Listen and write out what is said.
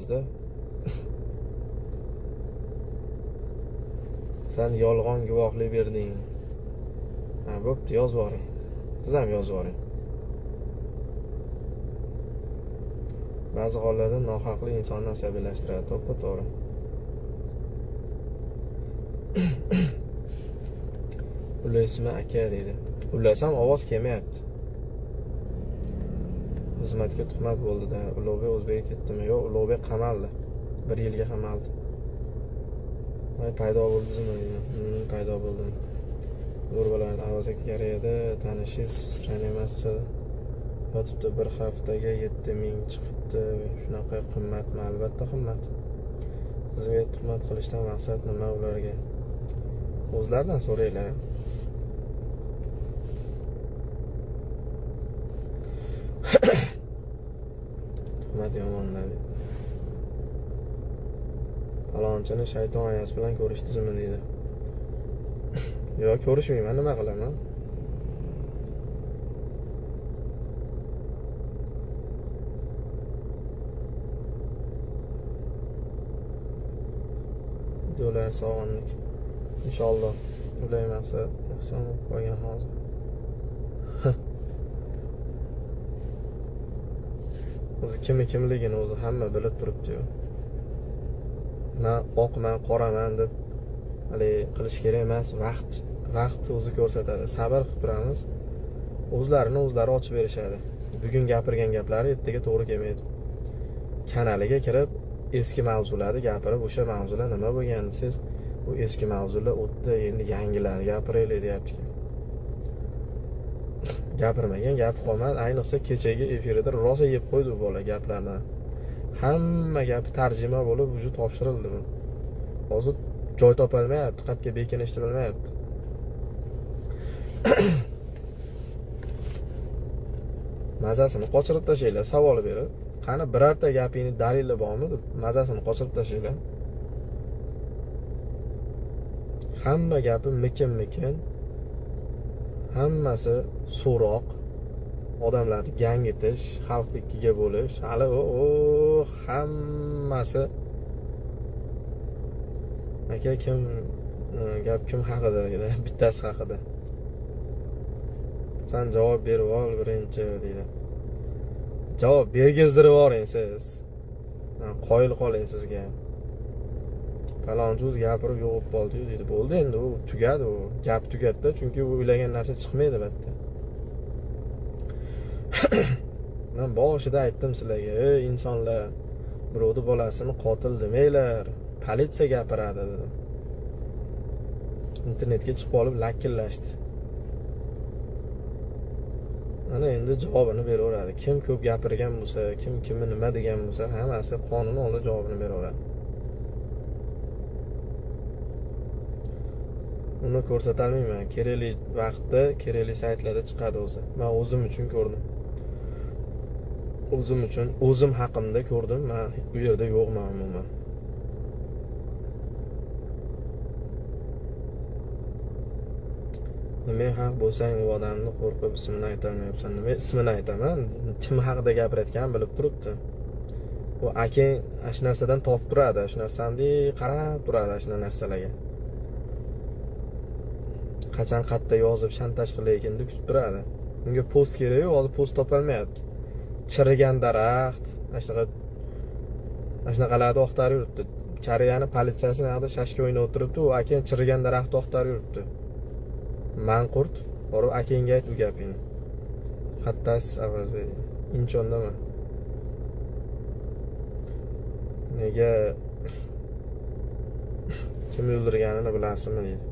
qilyapmizda. Sen yolg'on guvohlik berding. Ha, bo'pti, yozib yuboring. Siz ham yozib yuboring. Ba'zi hollarda nohaqlik insonni asabiylashtiradi, to'g'ri. Ulasmi aka deydi. Ulasam ovoz kelmayapti. Xizmatga tuhmat bo'ldi-da. Ulug'bek O'zbekka ketdimi? Yo'q, Ulug'bek qamaldi. 1 yilga qamaldi. Voy, paydo bo'ldingizmi deydi. Paydo bo'ldim. Zo'rbalarni Avaz aka Koreyada tanishingiz emasdi. Yotibdi, bir haftaga 7000 chiqibdi. Shunaqa qimmatmi? Albatta qimmat. Sizga tuhmat qilishdan maqsad nima ularga? O'zlaridan so'raylar. Tuhmat yomonlar. Falonchini shayton ayasi bilan ko'rishdingizmi deydi. Yo'q, ko'rishmayman, nima qilaman? Do'lar sog'inlik. Inshaalloh ulay maqsad ehson bo'lib qolgan hozir. O'zi kimligini o'zi hamma bilib turibdi-yu. Men oqman, qoraman deb hali qilish kerak emas. Vaqt o'zi ko'rsatadi. Sabr qilib turamiz. O'zlarini ochib berishadi. Bugun gapirgan gaplari ertaga to'g'ri kelmaydi. Kanaliga kirib eski mavzularni gapirib, o'sha mavzular nima bo'lgan siz bu eski mavzular o'tdi, endi yangilar gapiraylik deyapti. Gapirmagan gap qolmadi. Ayniqsa kechagi efirida rosa yeb qo'ydi bu bola gaplarni. Hamma gapi tarjima bo'lib уже topshirildi bu. Hozir joy topolmayapti, qatga bekinishni bilmayapti. Mazasini qochirib tashlaylar, savol berib. Qani birorta gapingni dalili bormi deb mazasini qochirib tashlaylar. Hamma gapi mikin. Hammasi so'roq, odamlarni gangitish, xalqni ikkiga bo'lish, hali hammasi. Aka gap kim haqida deydi, bittasi haqida. Sen javob berib ol birinchi deydi. Javob bergizdirib yuboring siz. Qoyil qoling sizga. Falonchi o'zi gapirib yo'q bo'ldi-yu deydi. Bo'ldi endi u tugadi u. Gap tugatdi, chunki u o'ylagan narsa chiqmaydi albatta. Men boshida aytdim sizlarga, ey insonlar, birovni bolasini qotil demanglar, politsiya gapiradi dedim. Internetga chiqib olib lakillashdi. Ana endi javobini beraveradi. Kim ko'p gapirgan bo'lsa, kimni nima degan bo'lsa, hammasi qonun oldida javobini beraveradi. Uni ko'rsatolmayman. Kerakli vaqtda, kerakli saytlarda chiqadi o'zi. Men o'zim uchun ko'rdim. O'zim haqimda ko'rdim. Men bu yerda yo'qman umuman. Nima haq bo'lsang u odamni qo'rqib ismini aytolmayapsan. Nima ismini aytaman? Kim haqida gapirayotganini bilib turibdi. U akang ash narsadan topib turadi, ash narsani qarab turadi ash narsalarga. Qachon qayerda yozib shantaj qilayotgan deb kutib turadi. Unga post kerak-ku, hozir post topolmayapti. Chirigan daraxt, ashunaqalarni oqtarib yuribdi. Koreyani politsiyasi naqda shashka o'ynab o'tiribdi, u akang chirigan daraxtni oqtarib yuribdi. Manqurt, borib akangga ayt bu gapingni. Xattas Avaz berdi. Inchondaman. Nega kim o'ldirganini bilasizmi deydi.